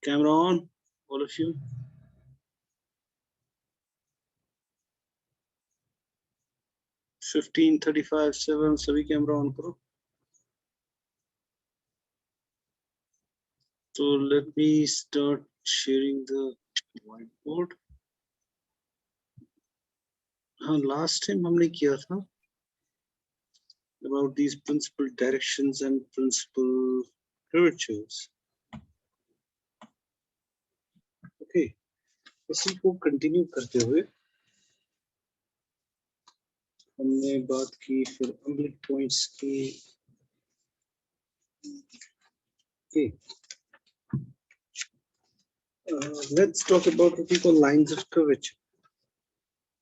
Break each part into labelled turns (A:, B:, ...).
A: Camera on, all of you. Fifteen 35:7 सभी camera on करो. So let me start sharing the whiteboard. हाँ, last time हमने किया था about these principal directions and principal curvatures. Okay, इसी को continue करते हुए हमने बात की फिर oblique points की. Okay. Let's talk about what we call lines of curvature.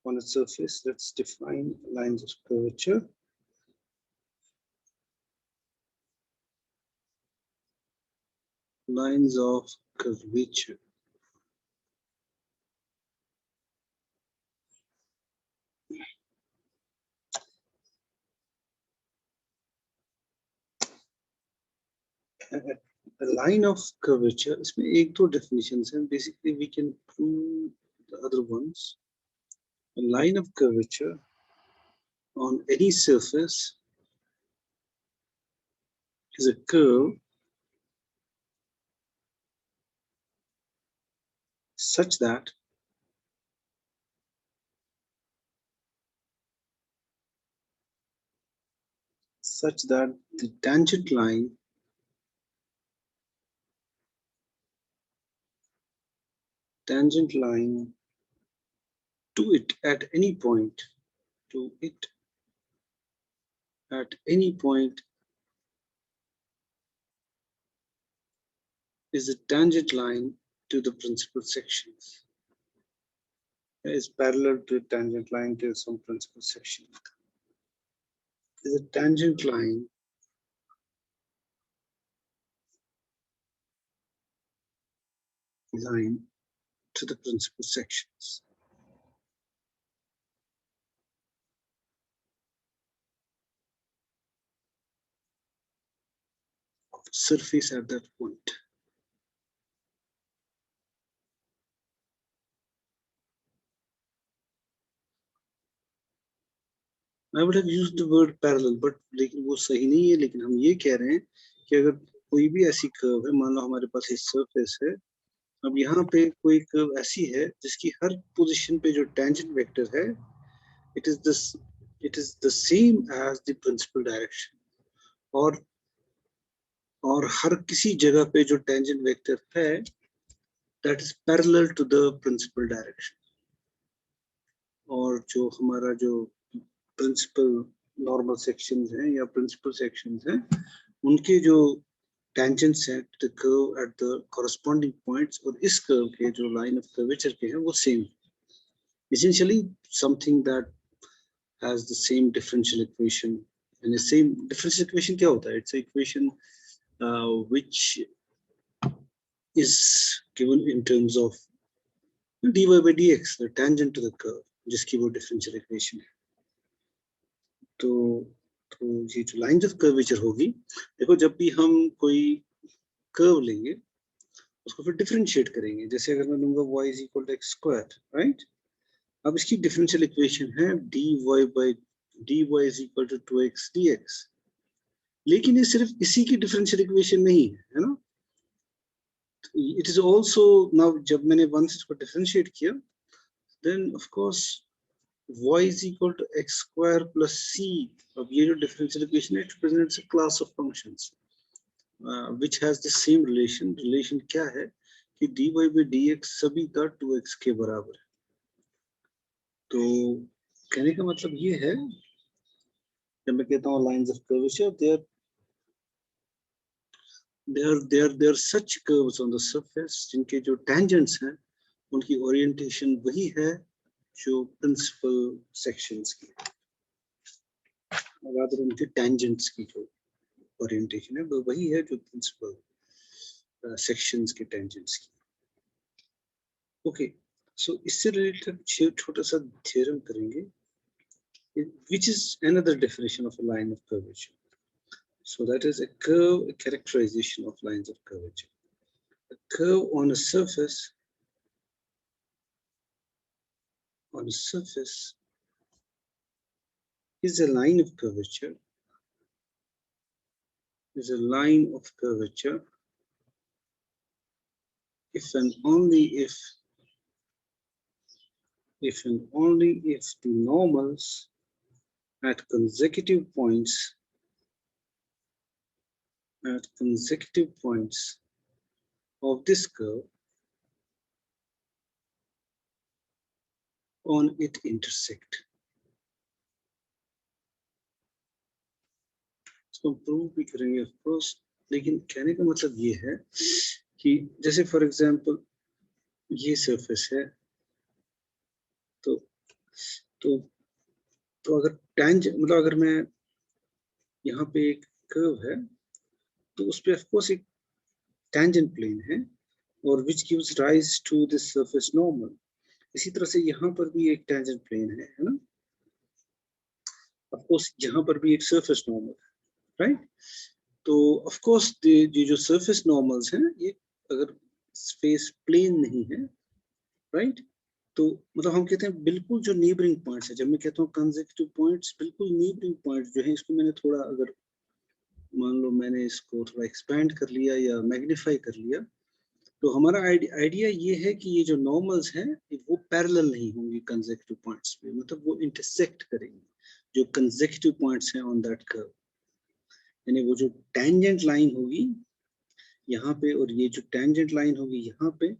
A: On a surface, let's define lines of curvature. Lines of curvature. A line of curvature, इसमें एक दो definitions हैं. Basically, we can prove the other ones. A line of curvature on any surface is a curve such that the tangent line to it at any point is a tangent line to the principal sections. Is parallel to a tangent line to some principal section. Is a tangent line to the principal sections. Of the surface at that point. I would have used the word parallel, but लेकिन वो सही नहीं है. लेकिन हम ये कह रहे हैं कि अगर कोई भी ऐसी कर्व है, मान लो हमारे पास एक सरफेस है, अब यहाँ पे कोई कर्व ऐसी है जिसकी हर पोजीशन पे जो टेंजेंट वेक्टर है, it is the same as the principal direction. और हर किसी जगह पे जो टेंजेंट वेक्टर है, that is parallel to the principal direction. और जो हमारा जो प्रिंसिपल नॉर्मल सेक्शंस हैं या प्रिंसिपल सेक्शंस हैं, उनके जो टेंजेंट्स हैं to the curve at the corresponding points और इस कर्व के जो लाइन ऑफ कर्वेचर के हैं वो same. Essentially something that has the same differential equation. And the same differential equation क्या होता है? It's an equation which is given in terms of dy by dx, the tangent to the curve, जिसकी वो differential equation है. तो ये जो lines of curvature होगी, देखो जब भी हम कोई कर्व लेंगे उसको फिर डिफरेंशिएट करेंगे. जैसे अगर मैं लूंगा y is equal to x square, right? अब इसकी डिफरेंशियल इक्वेशन है dy is equal to 2x dx. लेकिन ये सिर्फ इसी की डिफरेंशियल इक्वेशन नहीं है ना. इट इज आल्सो नाउ जब मैंने वंस इसको डिफरेंशिएट किया, then of course y is equal to x square plus c. अब ये जो differential equation है, it represents a class of functions which has the same relation. Relation क्या है कि dy by dx सभी का 2x के बराबर है. तो कहने का मतलब ये है, जब मैं कहता हूँ lines of curvature, there are such curves on the surface जिनके जो tangents हैं उनकी orientation वही है जो प्रिंसिपल सेक्शंस की, rather उनके टेंजेंट्स की जो ओरिएंटेशन है वो वही है जो प्रिंसिपल सेक्शंस के टेंजेंट्स की. ओके, सो इससे रिलेटेड छोटा सा थ्योरम करेंगे, which is another definition of a line of curvature. So that is a curve, a characterization of lines of curvature. a curve on a surface is a line of curvature, if and only if the normals at consecutive points of this curve on it intersect. इसको prove भी करेंगे of course, लेकिन कहने का मतलब ये है कि जैसे फॉर एग्जांपल ये सरफेस है, तो अगर टेंजेंट मतलब अगर मैं यहाँ पे एक कर्व है तो उस पे ऑफ कोर्स एक टेंजेंट प्लेन है और which gives rise to this surface normal. इसी तरह से यहाँ पर भी एक टेंजेंट प्लेन है ना, ऑफ कोर्स यहाँ पर भी एक सरफेस नॉर्मल है, राइट? तो ऑफ कोर्स ये जो सरफेस नॉर्मल्स हैं ये अगर स्पेस प्लेन नहीं है, राइट, तो मतलब हम कहते हैं बिल्कुल जो नीबरिंग पॉइंट्स है, जब मैं कहता हूँ कंसेक्यूटिव पॉइंट्स, बिल्कुल नीबरिंग पॉइंट्स जो है, इसको मैंने थोड़ा अगर मान लो मैंने इसको थोड़ा एक्सपैंड कर लिया या मैग्नीफाई कर लिया, तो हमारा आइडिया ये है कि ये जो नॉर्मल्स हैं वो पैरेलल नहीं होंगे कंसेक्यूटिव पॉइंट्स पे, मतलब वो इंटरसेक्ट करेंगे जो कंसेक्यूटिव पॉइंट्स हैं ऑन दैट कर्व, यानी वो जो टेंजेंट लाइन होगी यहाँ पे और ये जो टेंजेंट लाइन होगी यहाँ पे,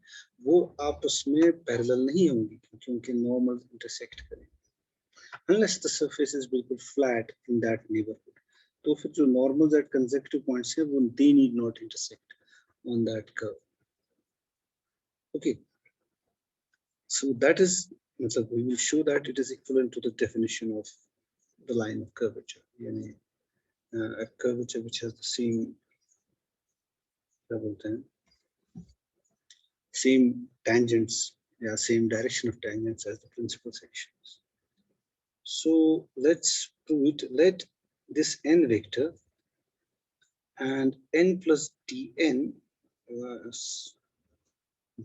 A: वो आपस में पैरेलल नहीं होंगी क्योंकि उनके नॉर्मल इंटरसेक्ट करेंगे unless the surface is बिल्कुल flat in that neighborhood. तो फिर जो नॉर्मल्स एट कंसेक्यूटिव पॉइंट्स है वो they need not intersect on that curve. Okay, so that is, we will show that it is equivalent to the definition of the line of curvature, यानी a curvature which has the same same tangents, yeah, same direction of tangents as the principal sections. So let's prove it. Let this n vector and n plus dn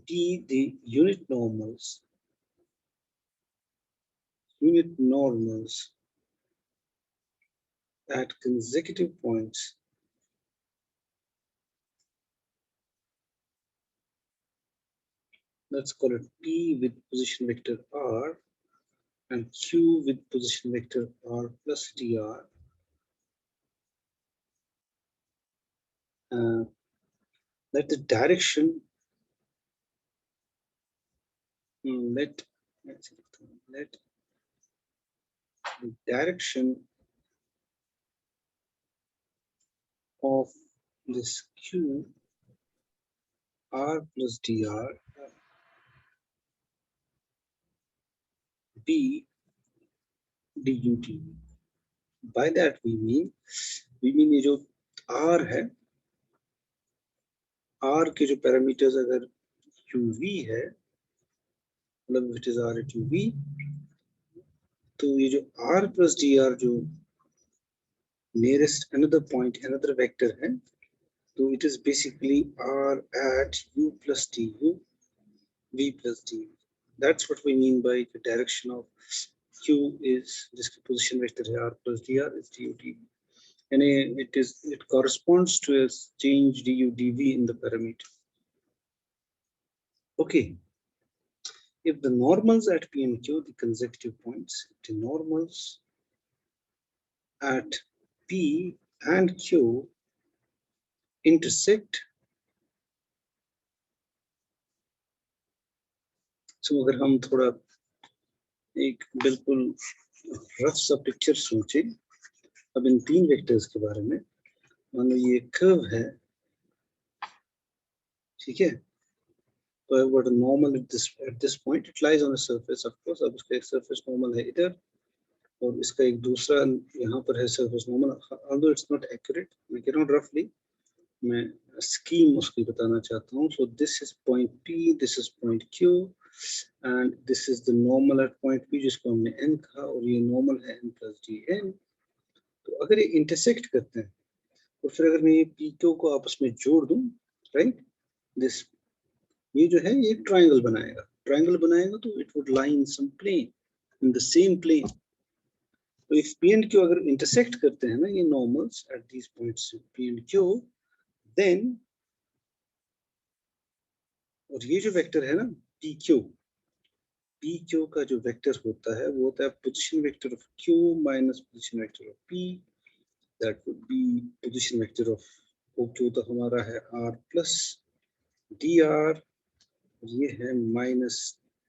A: be the unit normals at consecutive points let's call it P with position vector r and Q with position vector r plus dr. Let the direction let the direction of this Q r plus dr be dut. By that we mean ये जो r है, r के जो parameters अगर uv है, मतलब it is r at uv, तो ये जो r plus dr जो nearest another point another vector है, तो it is basically r at u plus du v plus du. That's what we mean by the direction of q is जिसकी position vector है r plus dr is du dv, and it corresponds to a change du dv in the parameter. Okay, if the normals at p and q, the consecutive points, the normals at p and q intersect, so अगर हम थोड़ा एक बिल्कुल rough सा picture सोचे अब इन तीन vectors के बारे में, मान लो ये कर्व है, ठीक है, तो I've got a normal at this point, it lies on a surface, of course, अब इसका एक surface normal है इधर और इसका एक दूसरा यहाँ पर है surface normal, although it's not accurate, मैं कह रहा हूँ roughly, मैं scheme उसकी बताना चाहता हूँ. So this is point P, this is point Q, and this is the normal at point P जिसको हमने n कहा, और ये normal है n plus dn. तो अगर ये intersect करते हैं, और फिर अगर मैं ये PQ को आपस में जोड़ दूं, right, this ये जो है ये ट्रायंगल बनाएगा, ट्रायंगल बनाएगा तो it would lie in some plane, in the same plane. तो इफ पी एंड क्यू अगर इंटरसेक्ट करते हैं ना ये normals at these points P and Q, then और ये जो वेक्टर है ना पी क्यू का जो वेक्टर होता है वो होता है position vector of Q minus position vector of P, that would be position vector of O Q तो हमारा है r प्लस डी आर, ये है minus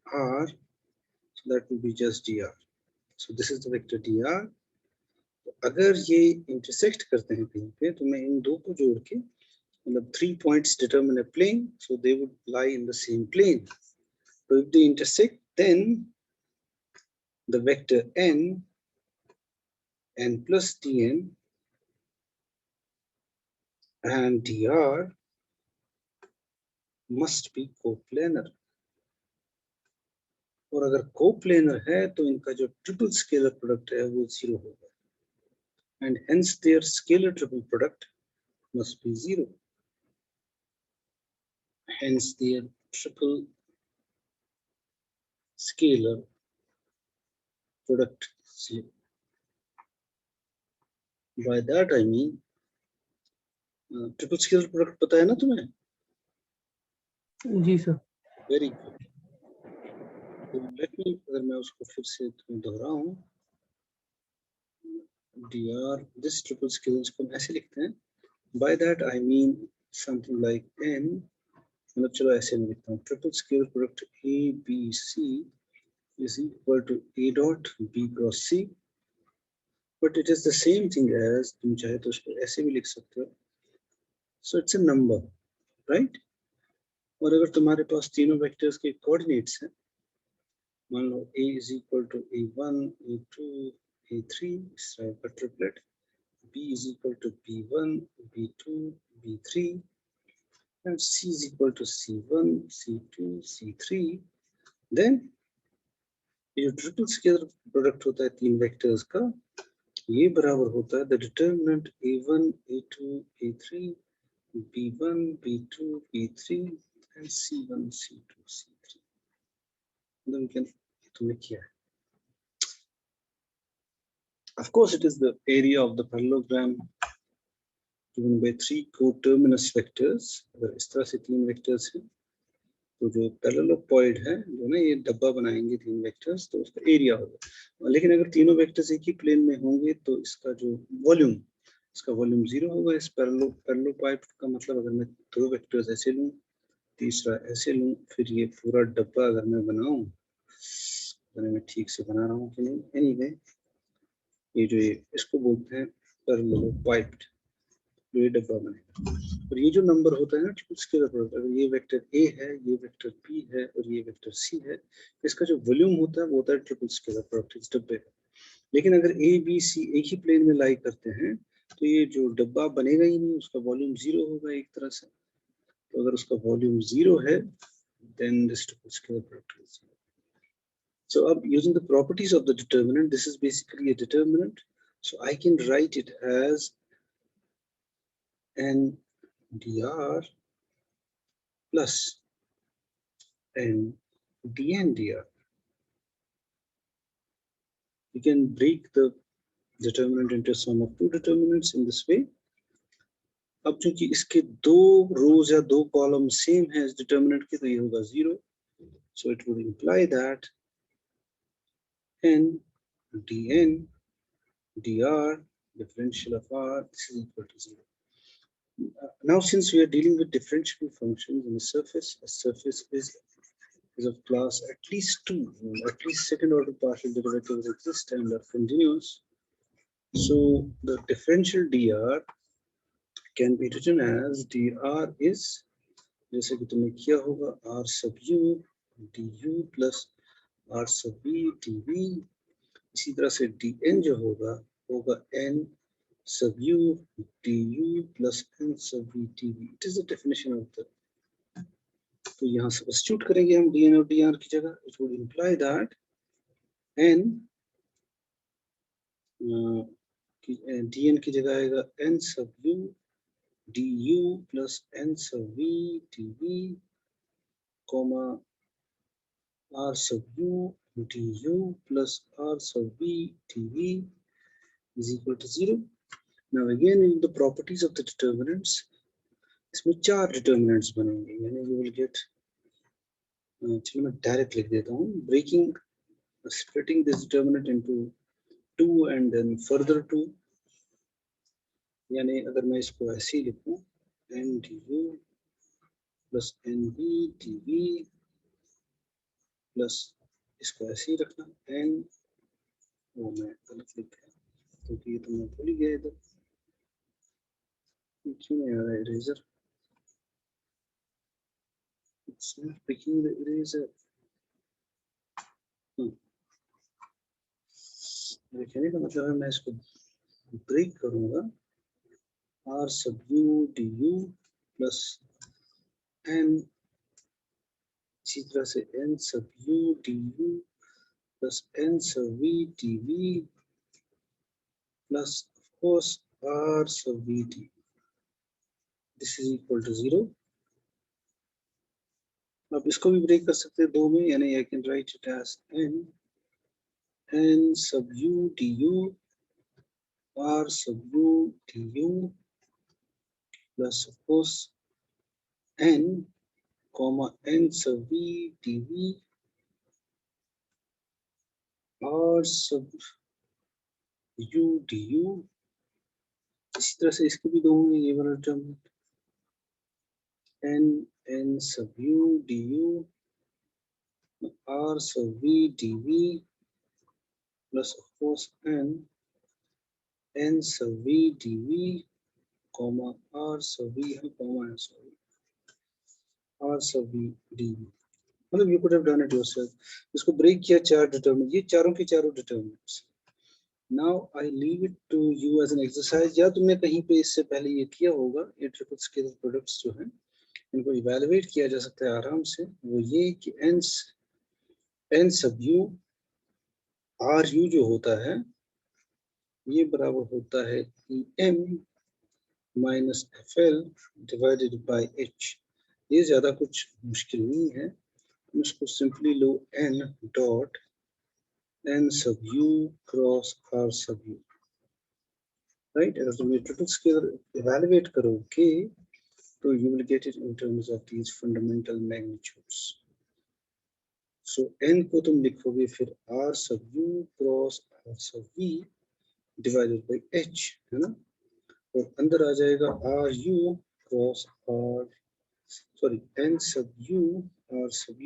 A: r, so that will be just dr. So this is the vector dr. अगर ये intersect करते हैं कहीं पे तो मैं इन दो को जोड़ के मतलब 3 points determine a plane, so they would lie in the same plane. So if they intersect, then the vector n plus dn and dr must be coplanar. और अगर कोप्लेनर है तो इनका जो ट्रिपल स्केलर प्रोडक्ट है वो 0 होगा, and hence their scalar triple product must be 0. Hence their triple scalar product 0. By that I mean triple scalar product पता है ना तुम्हें?
B: जी सर।
A: Very good. तो लेट मी, अगर मैं उसको फिर से तुम्हें दोहराऊं, dr दिस ट्रिपल स्केलर को हम ऐसे लिखते हैं, by that I mean something like n, मतलब चलो ऐसे मैं लिखता हूँ triple scalar product a b c is equal to a dot b cross c, but it is the same thing as, तुम चाहे तो उसको ऐसे भी लिख सकते हो, so it's a number, right? और अगर तुम्हारे पास तीनों वेक्टर्स के कोऑर्डिनेट्स हैं, मान लो a is equal to a1 a2 a3, इस तरह का triplet, b is equal to b1 b2 b3 and c is equal to c1 c2 c3, then ये जो ट्रिपल स्केलर प्रोडक्ट होता है तीन वेक्टर्स का, ये बराबर होता है the determinant a1 a2 a3 b1 b2 b3 and c1 c2 c3. तुमने किया है. Of course, it is the area of the parallelogram given by 3 coterminous vectors. अगर इस तरह से तीन वेक्टर्स हैं तो जो पैरेललोपॉइड है जो ना ये डब्बा बनाएंगे तीन वेक्टर्स तो उसका एरिया होगा, लेकिन अगर तीनों वेक्टर्स एक ही प्लेन में होंगे तो इसका जो वॉल्यूम, इसका वॉल्यूम 0 होगा इस पैरेललोपॉइड का। मतलब अगर मैं दो वेक्टर्स ऐसे लूं, तीसरा ऐसे लूं, फिर ये पूरा डब्बा अगर मैं बनाऊं, अगर मैं ठीक से बना रहा हूँ कि नहीं, एनीवे ये जो ये इसको बोलते हैं पैरेललोपॉइड, जो ये डब्बा बनेगा। और ये जो नंबर होता है ना ट्रिपल स्केलर प्रोडक्ट, अगर ये वेक्टर a है, ये वेक्टर b है और ये वेक्टर c है, इसका जो वॉल्यूम होता है वो होता है ट्रिपल स्केलर प्रोडक्ट इस डब्बे का। लेकिन अगर a b c एक ही प्लेन में लाई करते हैं तो ये जो डब्बा बनेगा ही नहीं, उसका वॉल्यूम 0 होगा एक तरह से। तो अगर उसका वॉल्यूम 0 है then this triple scalar product is 0. So using the properties of the determinant, this is basically a determinant, so I can write it as n dr plus n dn dr. You can break the determinant into a sum of two determinants in this way. अब चूंकि इसके दो रोज या दो column same है इस determinant के, तो ये होगा 0, so it would imply that n dn dr differential of r, this is equal to 0. Now since we are dealing with differential functions in a surface is of class at least 2, at least second order partial derivatives exist and are continuous. So the differential dr can be written as dr is, जैसे कि तुमने किया होगा, r sub u du plus r sub v dv. इसी तरह से dn जो होगा n sub u du plus n sub v dv. It is the definition of the. तो यहाँ सब्स्टिट्यूट करेंगे हम dn और dr की जगह. It would imply that n dn की जगह आएगा n sub u du plus n sub v dv comma r sub u du plus r sub v dv is equal to 0. Now again in the properties of the determinants, इसमें 4 determinants बनेंगे, यानी you will get, चलो मैं direct लिख देता हूँ, splitting this determinant into 2 and then further 2, यानी अगर मैं इसको ऐसे ही लिखूं n du plus nv dv plus इसको ऐसे ही रखना n, वो मैं गलत लिख गया क्योंकि ये तो मैं भूल ही गया इधर, क्यों नहीं आ रहा eraser, it's not picking the eraser. कहने का मतलब है मैं इसको ब्रेक करूंगा r sub u du plus n, इसी तरह से n sub u du plus n sub v dv plus of course r sub v dv. This is equal to 0. अब इसको भी ब्रेक कर सकते हैं दो में, यानी I can write it as n sub u du r sub u du plus of course n comma n sub v dv r sub u du, इसी तरह से इसके भी दो होंगे, ये वाला term n sub u du r sub v dv plus of course n sub v dv comma r sub v comma r sub v dv. मतलब you could have done it yourself. इसको break किया 4 determinant, ये चारों के चारों determinants. Now I leave it to you as an exercise. या तुमने कहीं पे इससे पहले ये किया होगा, ये ट्रिपल स्केलर प्रोडक्ट्स जो हैं इनको इवैल्यूएट किया जा सकता है आराम से. वो ये कि n sub u ru जो होता है ये बराबर होता है em minus fl divided by h. ये ज्यादा कुछ मुश्किल नहीं है, तुम इसको सिंपली लो n dot n sub u cross r sub u, right. अगर तुम ये ट्रिपल स्केलर इवैल्यूएट करोगे तो you will get it in terms of these fundamental magnitudes. So n को तुम लिखोगे फिर r sub u cross r sub v divided by h, है ना, और अंदर आ जाएगा ru cross n sub u r sub u,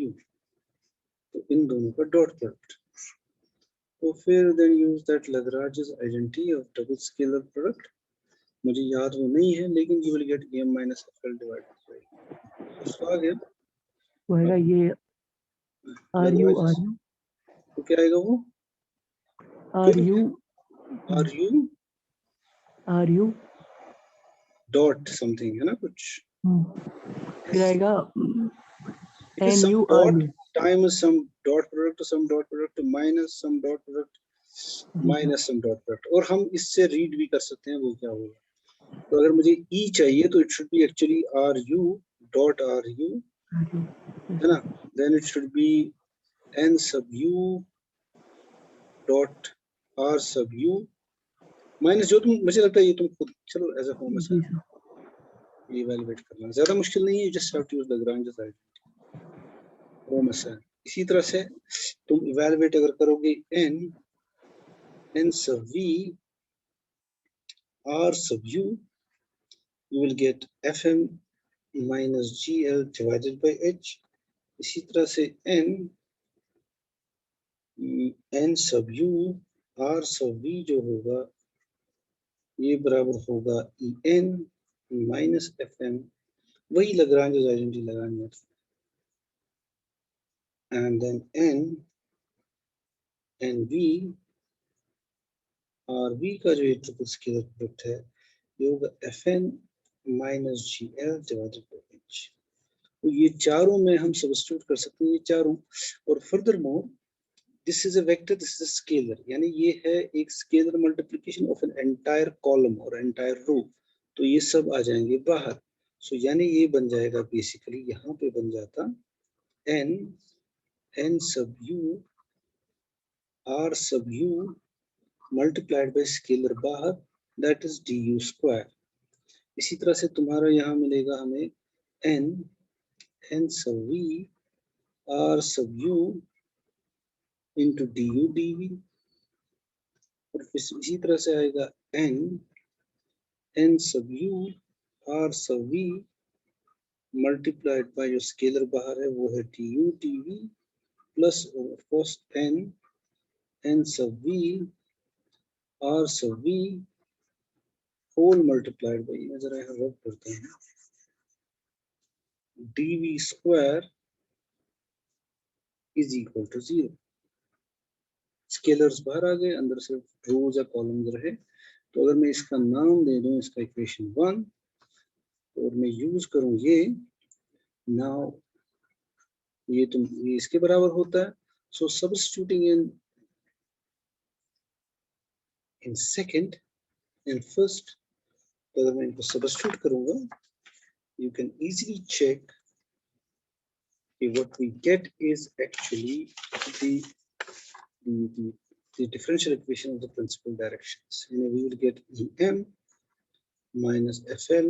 A: तो इन दोनों का डॉट प्रोडक्ट. तो फिर then use that Lagrange's identity of double scalar product. मुझे याद वो नहीं है, लेकिन you will get m minus fl divided by. तो आ गया
B: वो है ये ru
A: तो क्या आएगा वो ru डॉट समथिंग, है ना कुछ,
B: फिर आएगा
A: nu ru times some dot product to some dot product to minus some dot product minus some dot product. और हम इससे रीड भी कर सकते हैं वो क्या होगा. तो अगर मुझे e चाहिए तो it should be actually ru dot ru, है ना, then it should be n sub u dot r sub u minus, जो तुम, मुझे लगता है ये तुम खुद चलो एज अ होम असाइनमेंट ये इवैल्यूएट करना ज्यादा मुश्किल नहीं है, just have to use Lagrange's identity home assignment. इसी तरह से तुम इवैल्यूएट अगर करोगे n sub v r sub u, you will get fm minus gl divided by h. इसी तरह से n sub u r sub v जो होगा ये बराबर होगा en minus fm, वही Lagrange's identity लगानी है, and then n v और v का जो ट्रिपल स्केलर प्रोडक्ट है ये होगा fn minus gl divided by h. तो ये चारों में हम सब्स्टिट्यूट कर सकते हैं, ये चारों. और further more this is a vector, this is a scalar, यानी ये है एक scalar multiplication of an entire column और एंटायर रो, तो ये सब आ जाएंगे बाहर. सो यानी ये बन जाएगा बेसिकली, यहाँ पे बन जाता n sub u r sub u multiplied by scalar बाहर, that is du square. इसी तरह से तुम्हारा यहाँ मिलेगा हमें n sub v r sub u into du dv, और इसी तरह से आएगा n sub u r sub v multiplied by जो स्केलर बाहर है वो है du dv plus of course n sub v r sub v whole multiplied by, ये जरा यहाँ रब करते हैं, dv square is equal to 0. Scalars बाहर आ गए, अंदर सिर्फ रोज या कॉलम्स रहे. तो अगर मैं इसका नाम दे दूं, इसका इक्वेशन 1, और मैं यूज करूं ये, नाउ ये इसके बराबर होता है. So substituting in second and first, तो अगर मैं इनको सब्स्टिट्यूट करूंगा, you can easily check what we get is actually the differential equation of the principal directions. You know, we will get em minus fl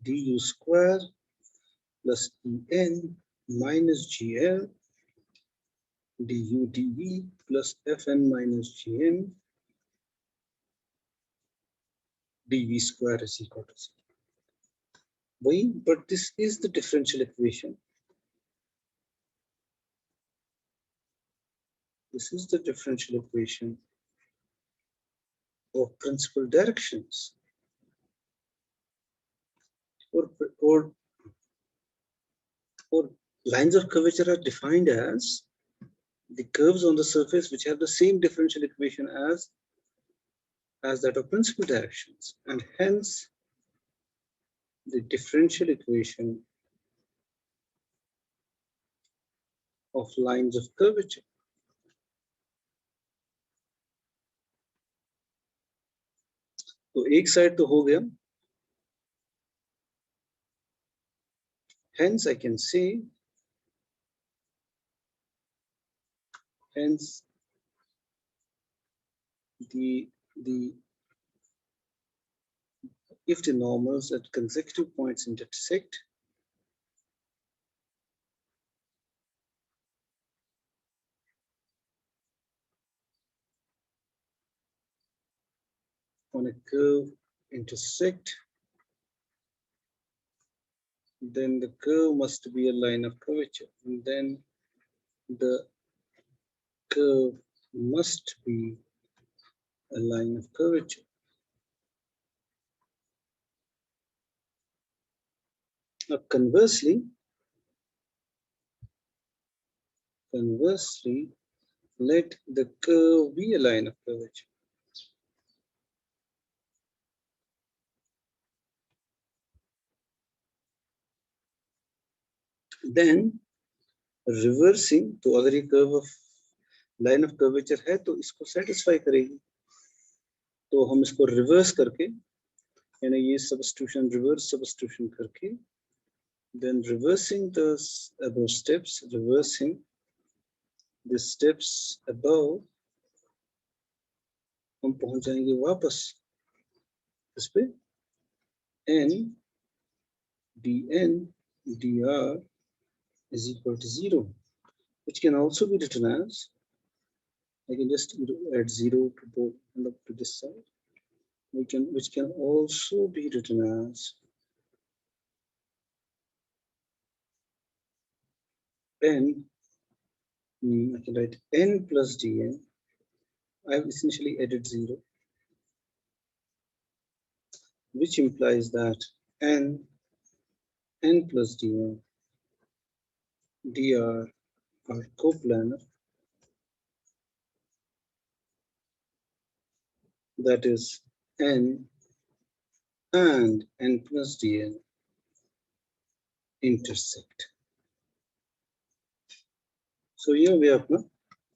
A: du square plus en minus gl du dv plus fn minus gm dv square is equal to 0. Why? But this is the differential equation. This is the differential equation of principal directions. Or lines of curvature are defined as the curves on the surface which have the same differential equation as that of principal directions, and hence the differential equation of lines of curvature. तो एक side तो हो गया. Hence I can say, hence if the normals at consecutive points intersect, on a curve intersect, then the curve must be a line of curvature, and then the curve must be a line of curvature. Now conversely, let the curve be a line of curvature. Then reversing, तो अगर ये curve of line of curvature है तो इसको satisfy करेगी. तो हम इसको reverse करके, यानी ये substitution reverse substitution करके, then reversing the above steps, reversing the steps above, हम पहुंच जाएंगे वापस इस पे n dn dr is equal to 0, which can also be written as, I can just add 0 to both and up to this side, which can also be written as n, I can write n plus dn. I have essentially added 0, which implies that n plus dn dr are coplanar, that is n and n plus dn intersect. So here we have,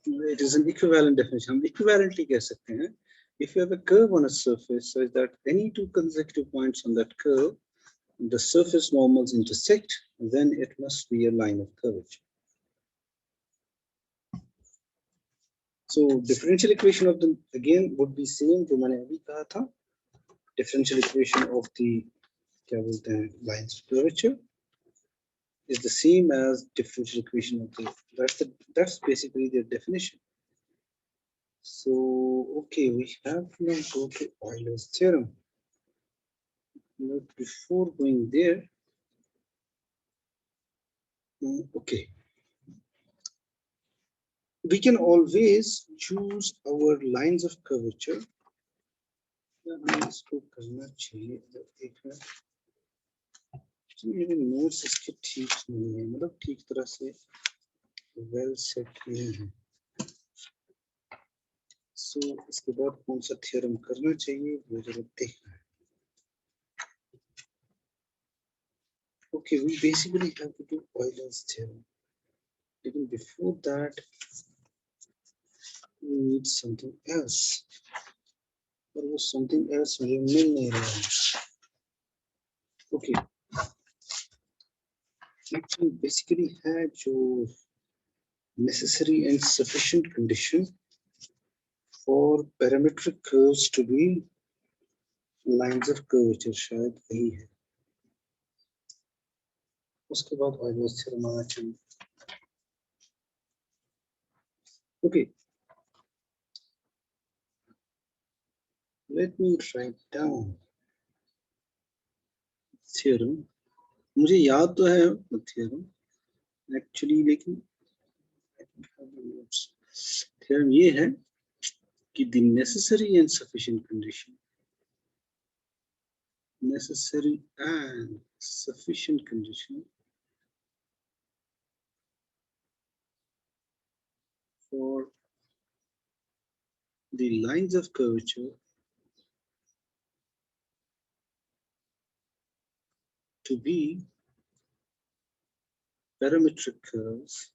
A: it is an equivalent definition. हम equivalently कह सकते हैं, if you have a curve on a surface such that any two consecutive points on that curve the surface normals intersect, then it must be a line of curvature. So differential equation of the again would be same जो मैंने अभी कहा था. Differential equation of the क्या बोलते हैं lines of curvature is the same as differential equation of the that's basically their definition. So okay, we have to now go to Euler's theorem. But before going there, okay, we can always choose our lines of curvature. इसको करना चाहिए एक minute मेरे notes इसके ठीक नहीं है मतलब ठीक तरह से वेल सेट नहीं है सो इसके बाद कौन सा थ्योरम करना चाहिए वो जरा देखना है okay we basically have to do Euler's theorem even before that we need something else but वो something else मुझे मिल नहीं रहा है okay actually basically है जो necessary and sufficient condition for parametric curves to be lines of curvature शायद वही है उसके बाद Euler's theorem आना चाहिए okay let me write down theorem मुझे याद तो है theorem actually लेकिन theorem ये है कि the necessary and sufficient condition for the lines of curvature to be parametric curves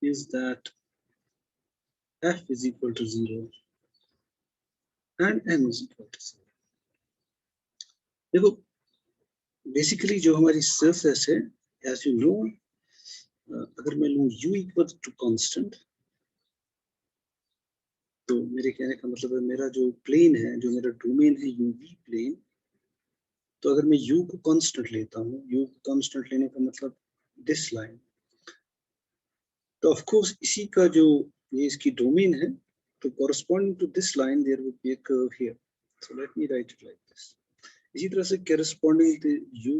A: is that f is equal to 0 and m is equal to 0. देखो basically जो हमारी सरफेस है as you know अगर मैं लूँ u equal to constant तो मेरे कहने का मतलब है मेरा जो प्लेन है जो मेरा डोमेन है uv प्लेन तो अगर मैं u को कांस्टेंट लेता हूँ u को कांस्टेंट लेने का मतलब दिस लाइन तो ऑफ कोर्स इसी का जो ये इसकी डोमेन है तो corresponding to this line there would be a curve here so let me write it like this इसी तरह से corresponding to u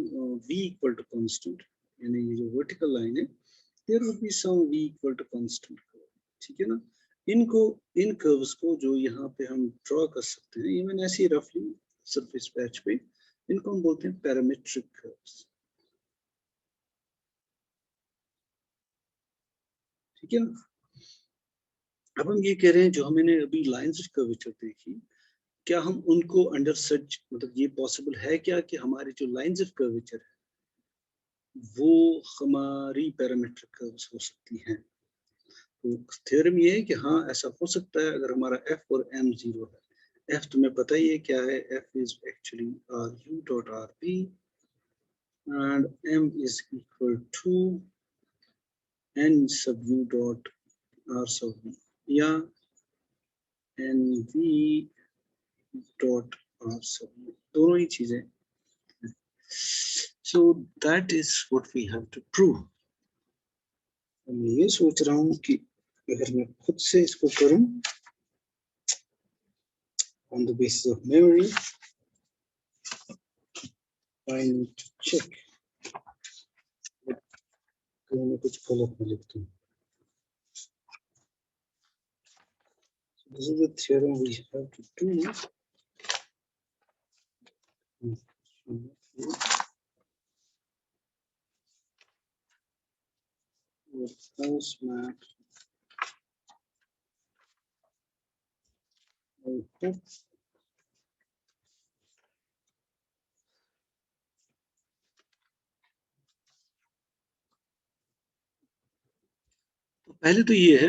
A: v equal to constant यानी ये जो vertical line है there would be some v equal to constant ठीक है ना इनको इन कर्व्स को जो यहाँ पे हम ड्रॉ कर सकते हैं इवन ऐसे रफली सरफेस पैच पे इनको हम बोलते हैं पैरामीट्रिक कर्व्स ठीक है ना अब हम ये कह रहे हैं जो हमने अभी लाइंस ऑफ कर्वेचर देखी क्या हम उनको अंडर सच मतलब ये पॉसिबल है क्या कि हमारी जो लाइंस ऑफ कर्वेचर है वो हमारी पैरामीट्रिक कर्व्स हो सकती हैं तो थ्योरम ये है कि हाँ ऐसा हो सकता है अगर हमारा f और m 0 है f तुम्हें पता ही है क्या है f is actually u dot rp and m is equal to n sub u dot r sub v या nv dot r sub v दोनों ही चीजें so that is what we have to prove मैं ये सोच रहा हूँ कि अगर मैं खुद से इसको करूँ on the basis of memory I need to check कहीं मैं कुछ गलत न लिख दूँ this is the theorem we have to do with house map पहले तो ये है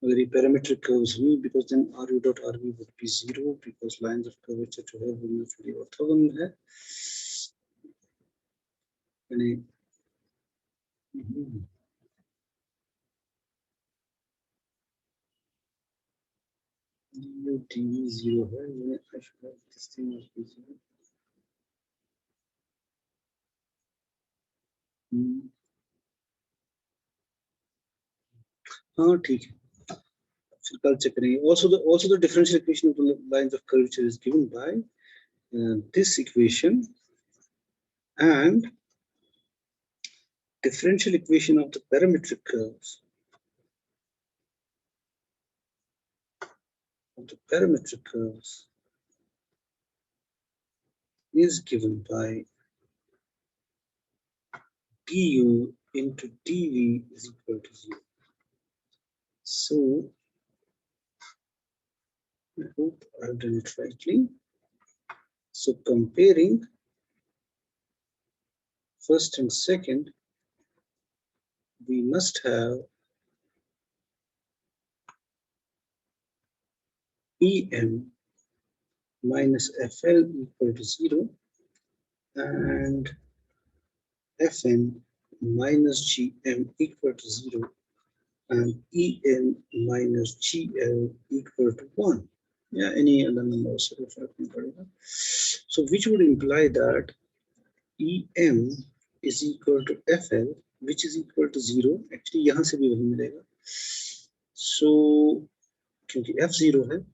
A: अगर ये पैरामीट्रिक कर्व्स हुई, because then ru dot rv would be 0 because lines of curvature जो है वो mutually orthogonal है, यानी du dv 0 है, यानी I should have this thing must be 0. हाँ ठीक है, फिर कल चेक करेंगे. Also the differential equation of the lines of curvature is given by this equation and differential equation of the parametric curves is given by du into dv is equal to 0. So I hope I've done it rightly. So comparing first and second, we must have em minus fl equal to 0 and fn minus gm equal to 0 and en minus gl equal to 1. Yeah, any other number also reflecting. So which would imply that em is equal to fl, which is equal to 0. Actually यहाँ से भी वही मिलेगा. So क्योंकि f 0 है,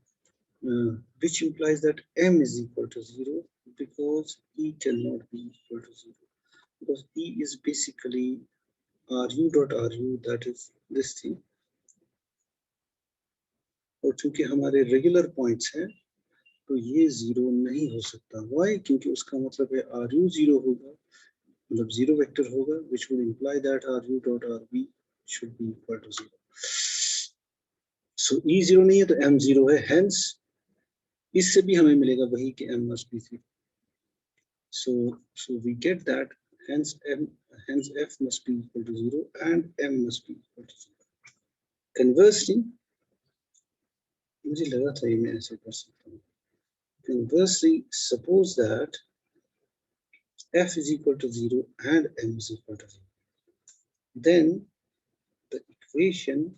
A: which implies that m is equal to 0 because e cannot be equal to 0 because e is basically ru dot ru, that is this thing. और चूंकि हमारे रेगुलर पॉइंट्स हैं तो ये 0 नहीं हो सकता. Why? क्योंकि उसका मतलब है ru 0 होगा, मतलब 0 वेक्टर होगा, which would imply that ru dot rv should be equal to 0. So e 0 नहीं है तो m 0 है, hence इससे भी हमें मिलेगा वही कि m must be 0. So we get that hence f must be equal to 0 and m must be equal to 0. Conversely, मुझे लगा था ये मैं ऐसे कर सकता हूँ. Conversely, suppose that f is equal to 0 and m is equal to 0. Then the equation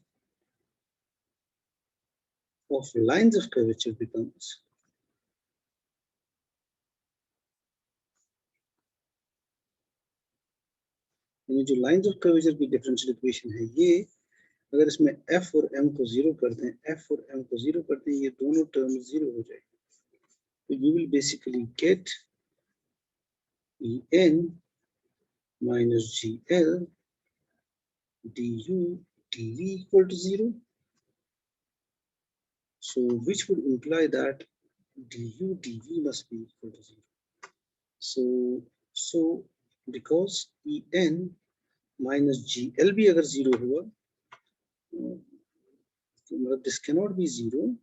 A: of lines of curvature becomes जो lines of curvature की differential equation है, ये अगर इसमें f और m को 0 कर दें, f और m को 0 कर दें, ये दोनों terms 0 हो जाएंगे. So you will basically get en minus gl du dv equal to 0. So which would imply that du dv must be equal to 0. So because en minus gl भी अगर 0 हुआ, this cannot be 0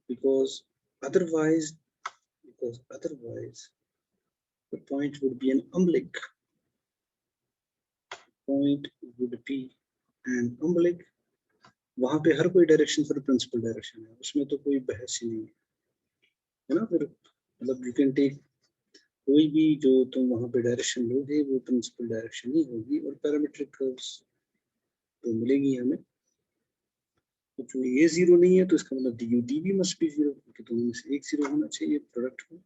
A: because otherwise the point would be an oblique. वहां पे हर कोई direction फिर principal direction है, उसमें तो कोई बहस ही नहीं है ना. फिर मतलब यू कैन टेक कोई भी जो तुम वहां पे डायरेक्शन लोगे वो प्रिंसिपल डायरेक्शन ही होगी और पैरामीट्रिक कर्व्स तो मिलेगी हमें. तो ये 0 नहीं है तो इसका मतलब du dv must be 0 क्योंकि दोनों में से एक 0 होना चाहिए प्रोडक्ट में.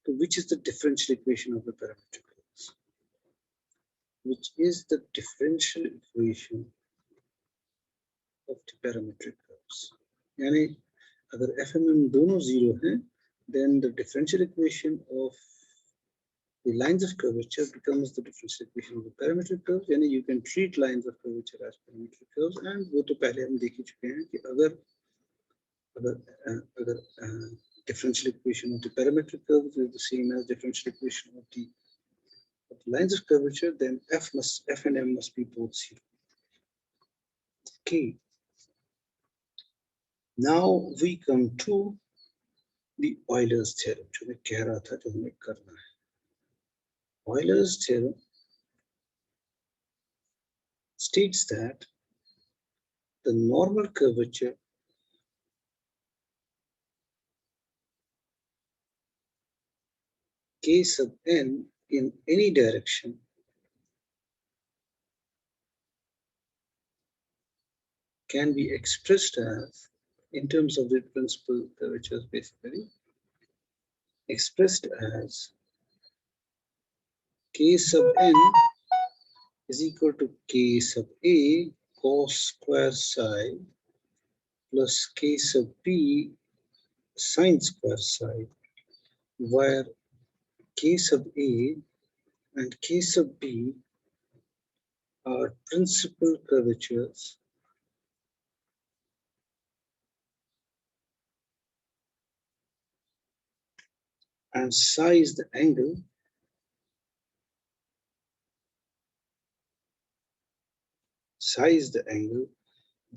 A: तो which is the differential equation of the parametric curves? Which is the differential equation of the parametric curves? यानी अगर fmm दोनों 0 हैं, then the differential equation of the lines of curvature becomes the differential equation of the parametric curves. यानी you can treat lines of curvature as parametric curves and वो तो पहले हम देख ही चुके हैं कि अगर differential equation of the parametric curves is the same as differential equation of the lines of curvature, then f and m must be both 0. Okay. Now we come to the Euler's theorem, जो मैं कह रहा था जो हमें करना है. Euler's theorem states that the normal curvature k sub n in any direction can be expressed as, in terms of the principal curvatures basically, expressed as k sub n is equal to k sub a cos square psi plus k sub b sine square psi, where k sub a and k sub b are principal curvatures and psi is the angle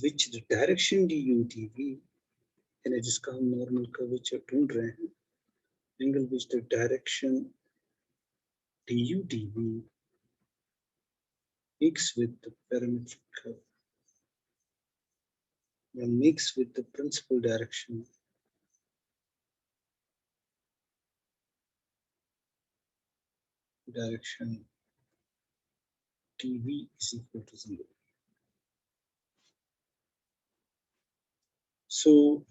A: which the direction du dv, यानी जिसका हम normal curvature ढूंढ रहे हैं, angle which the direction du dv mix with the parametric curve, and mix with the principal direction dv is equal to 0. So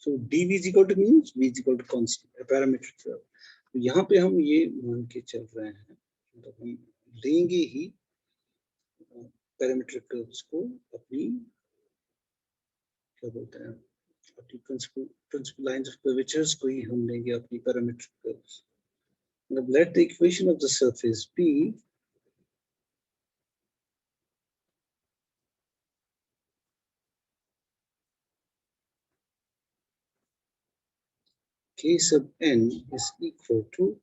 A: dv is equal to means v is equal to constant, a parametric curve. तो यहाँ पे हम ये मान के चल रहे हैं, तो हम लेंगे ही पैरामीट्रिक कर्व्स को अपनी, क्या बोलते हैं, अपनी principal lines of curvatures को ही हम लेंगे अपनी parametric curves. Now let the equation of the surface be k sub n is equal to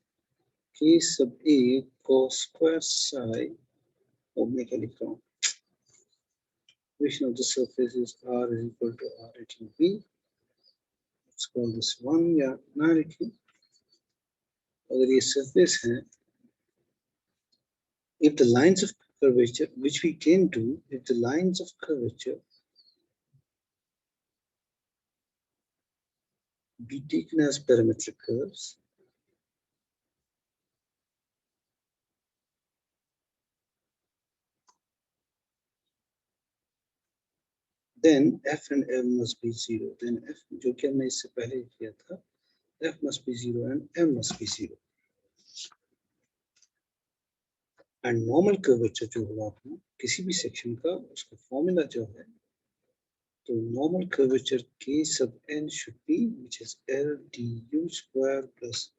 A: k sub a cos square psi omega electron. Equation of the surface is r is equal to r at b. Let's call this 1 या ना लिखें. अगर ये surface है, if the lines of curvature, which we can do, if the lines of curvature be taken as parametric curves, then f and m must be 0. Then f, जो कि हमने इससे पहले किया था, f must be 0 and m must be 0. And normal curvature जो होगा अपना किसी भी section का, उसका formula जो है, तो normal curvature k sub n should be, which is L du square plus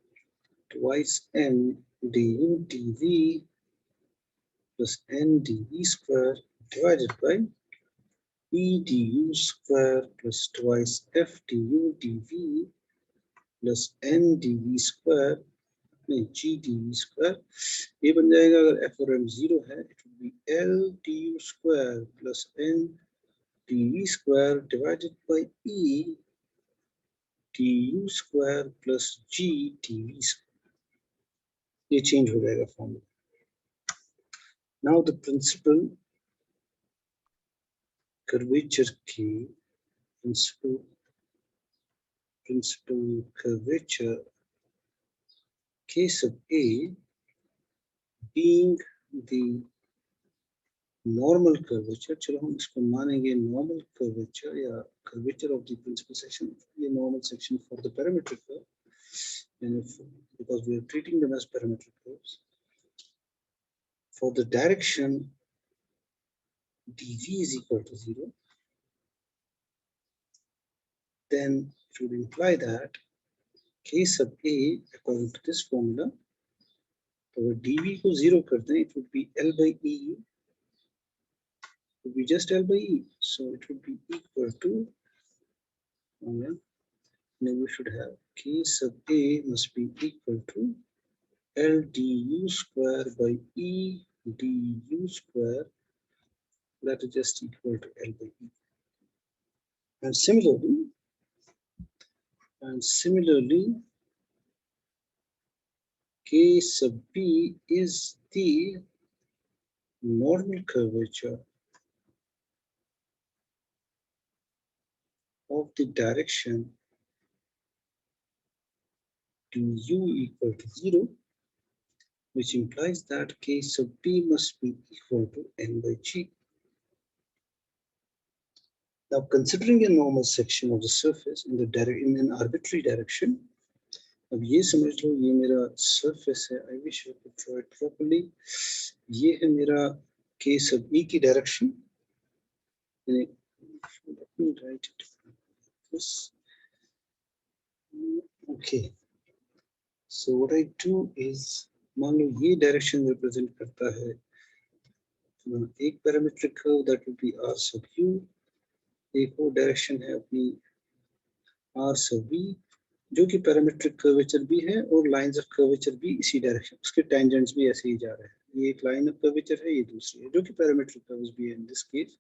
A: twice m du dv plus n dv square divided by e du square plus twice f du dv plus n dv square, नहीं g dv square. ये बन जाएगा, अगर f और m 0 है, it would be L du square plus n dv square divided by e du square plus g dv square. ये change हो जाएगा formula. Now the principal curvature k, principal curvature k sub a being the normal curvature, चलो हम इसको मानेंगे normal curvature या curvature of the principal section, ये normal section for the parametric curve, and if, because we are treating them as parametric curves, for the direction dv is equal to 0, then it would imply that k sub a, according to this formula, तो dv को 0 कर दें, it would be L by E, it would be just L by E, so it would be equal to, now we should have k sub a must be equal to L du square by E du square, that is just equal to L by E. And similarly, k sub b is the normal curvature of the direction to u equal to 0, which implies that k sub p must be equal to n by g. Now, considering a normal section of the surface in an arbitrary direction, अब ये समझ लो ये मेरा surface है. I wish I could draw it properly. ये है मेरा k sub e की direction. Let me write it like this. Okay. So what I do is, मान लो ये direction represent करता है एक parametric curve that will be r sub u. एक और डायरेक्शन है अपनी r sub v, जो कि पैरामीट्रिक कर्वेचर भी है और लाइंस ऑफ कर्वेचर भी इसी डायरेक्शन, उसके टेंजेंट्स भी ऐसे ही जा रहे हैं. ये एक लाइन ऑफ कर्वेचर है, ये दूसरी है, जो कि पैरामीट्रिक कर्व्स भी है इन दिस केस.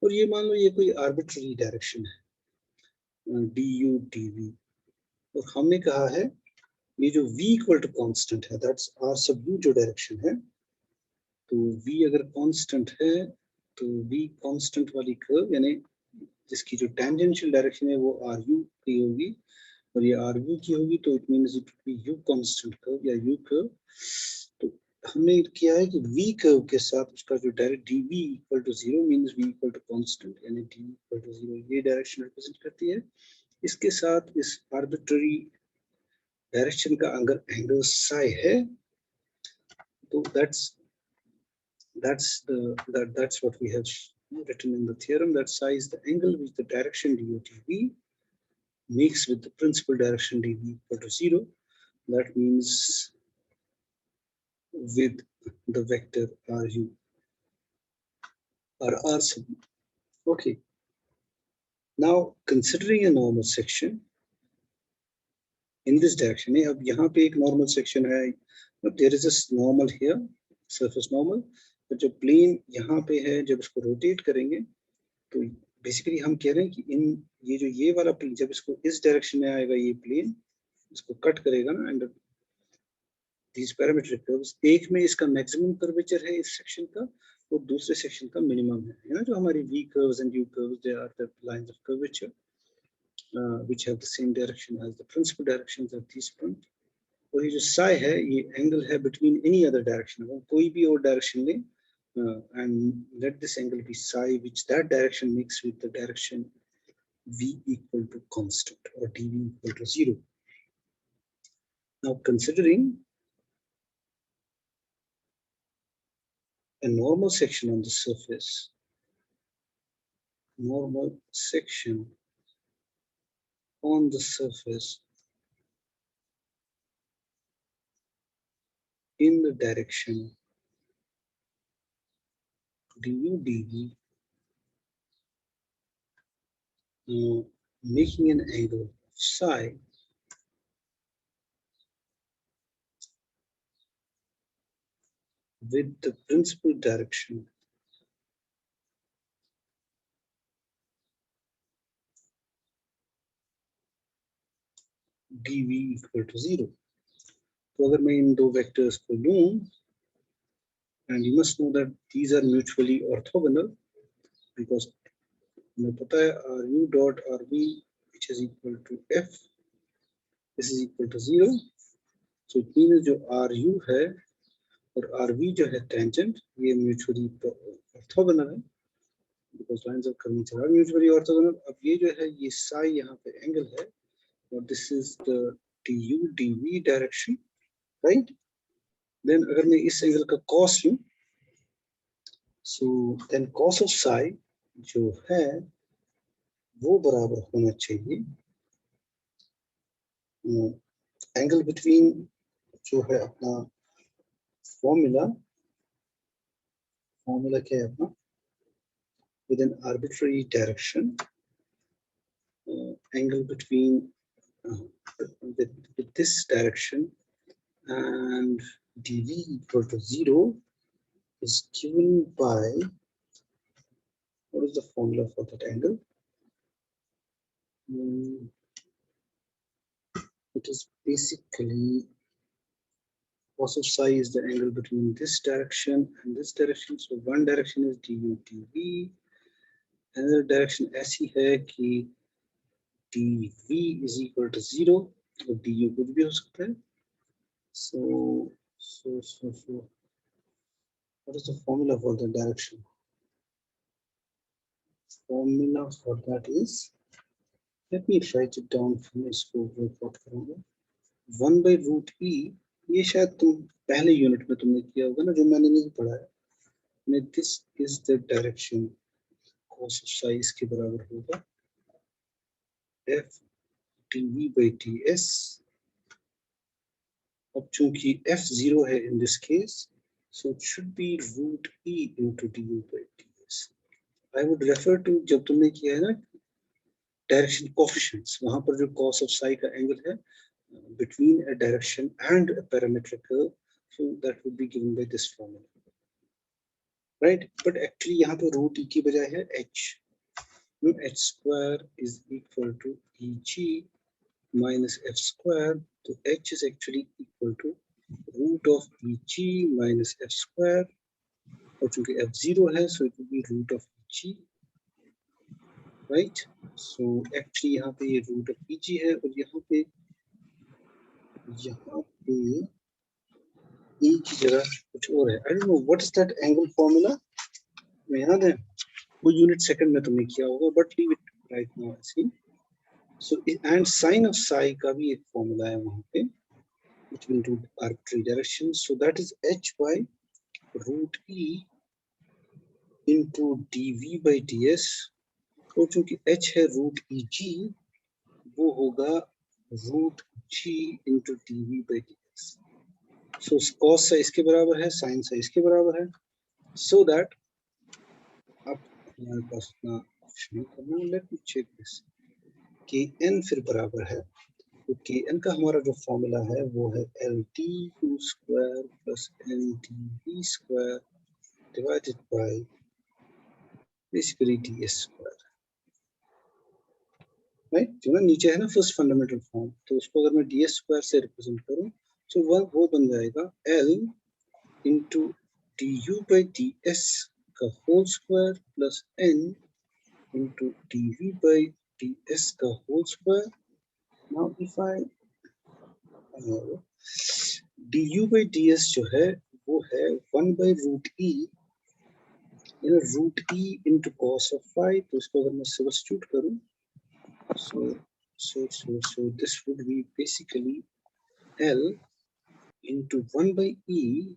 A: और ये मान लो ये कोई आर्बिट्ररी डायरेक्शन है du dv, और हमने कहा है ये जो v इक्वल टू कांस्टेंट है, दैट्स r sub u जो डायरेक्शन है. तो v अगर कांस्टेंट है तो v कांस्टेंट वाली कर्व यानी जिसकी जो टेंजेंशियल डायरेक्शन है वो ru की होगी और ये ru की होगी, तो it means it will be u constant curve या u कर्व. तो हमने किया है कि v कर्व के साथ उसका जो direct dv equal to 0 means v equal to constant यानी d इक्वल टू 0, ये डायरेक्शन रिप्रेजेंट करती है. इसके साथ इस आर्बिट्ररी डायरेक्शन का अगर एंगल psi है तो that's what we have written in the theorem, that psi is the angle which the direction du dv makes with the principal direction dv equal to 0. That means with the vector ru or r sub. Okay. Now considering a normal section in this direction, अब यहाँ पे एक normal section है, but there is a normal here, surface normal, but जो plane यहाँ पे है जब इसको rotate करेंगे तो बेसिकली हम कह रहे हैं कि इन ये वाला प्लेन जब इसको इस डायरेक्शन में आएगा, ये प्लेन इसको कट करेगा ना, एंड these parametric curves, एक में इसका मैक्सिमम कर्वेचर है इस सेक्शन का और दूसरे सेक्शन का मिनिमम है ना. जो हमारी v curves and u curves, they are the lines of curvature which have the same direction as the principal directions at this point. और ये जो psi है ये एंगल है between any other direction, वो कोई भी और डायरेक्शन ले, and let this angle be psi which that direction makes with the direction v equal to constant or dv equal to 0. Now considering a normal section on the surface, normal section on the surface in the direction du dv, making an angle of psi with the principal direction dv equal to 0. तो अगर मैं इन दो vectors को लूं, and you must know that these are mutually orthogonal because हमें पता है ru dot rv which is equal to f, this is equal to 0. So it means जो ru है और rv जो है tangent, ये mutually orthogonal है because lines of curvature are mutually orthogonal. अब ये जो है ये psi यहाँ पे एंगल है और this is the du dv direction, right? Then अगर मैं इस एंगल का cos लूं, so then cos of psi जो है वो बराबर होना चाहिए एंगल बिटवीन जो है अपना फॉर्मूला क्या है अपना, with an arbitrary direction, angle between with this direction and dv equal to 0 is given by, what is the formula for that angle? It is basically cos of psi is the angle between this direction and this direction. So one direction is du dv, another direction ऐसी है कि dv is equal to 0 और du कुछ भी हो सकता है. So what is the formula for the direction? Formula for that is, let me write it down फिर मैं इसको वर्कआउट करूंगा. 1 by root e, ये शायद तुम पहले यूनिट में तुमने किया होगा ना, जो मैंने नहीं पढ़ा है. This is the direction. cos of psi इसके बराबर होगा f dv by ds. अब चूंकि f 0 है in this case, so it should be root e into du by ds. I would refer to जब तुमने किया है ना direction coefficients, वहां पर जो cos of psi का angle है between a direction and a parametric curve, so that would be given by this formula, right? But actually यहाँ पे root e की बजाय है h. H square is equal to eg minus f square, so h is actually equal to root of eg minus f square, और चूंकि f 0 है, so it will be root of eg, right? So actually यहाँ पे ये root of eg है, और यहाँ पे e की जगह कुछ और है. I don't know what is that angle formula. मैं याद है वो यूनिट सेकंड में तुमने किया होगा, but leave it right now. See, so and sin of psi का भी एक फॉर्मूला है वहाँ पे, which will do arbitrary direction. So that is h by root e into dv by ds. और चूंकि h है root eg, वो होगा root g into dv by ds. So cos sa इसके बराबर है, sin sa इसके बराबर है. So that अब हमारे पास ना ऑप्शन करना. Let me check this. kn फिर बराबर है, तो kn का हमारा जो फॉर्मूला है वो है LDU square plus LDV square divided by basically ds square, right? जो ना नीचे है ना फर्स्ट फंडामेंटल फॉर्म, तो उसको अगर मैं ds स्क्वायर से रिप्रेजेंट करूं, तो वो बन जाएगा L into du by ds का whole square plus n into dv by ds का whole square. Now if I du by ds जो है वो है 1 by root e, root e into cos of phi. तो इसको अगर मैं सब्स्टिट्यूट करूं, so this would be basically L into 1 by e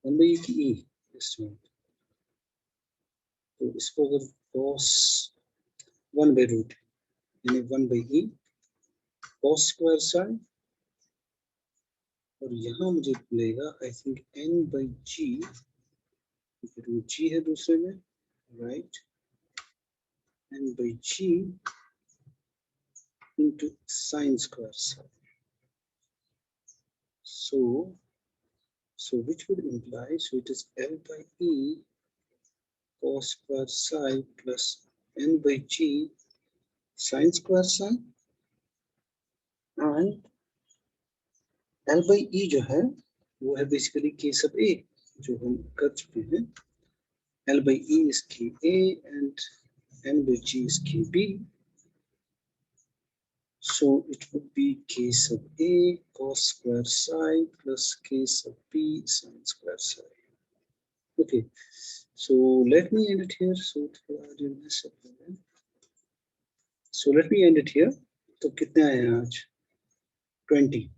A: की e. तो इसको अगर cos 1 by root यानी 1 by e cos square psi, और यहाँ मुझे मिलेगा I think n by g, root g है दूसरे में, right? n by g into sin square psi. So which would imply, so it is L by e cos square psi plus n by g sin square psi, and L by e जो है वो है basically k sub a, जो हम कर चुके हैं. L by e is k a and n by g is k b. So it would be k sub a cos square psi plus k sub b sin square psi. Okay, so let me end it here. So let me end it here. तो कितने आए हैं आज? 20.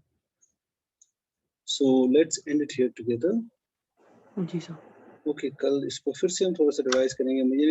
A: So let's end it here together.
B: जी sir.
A: Okay, कल इसको फिर से हम थोड़ा सा रिवाइज करेंगे. मुझे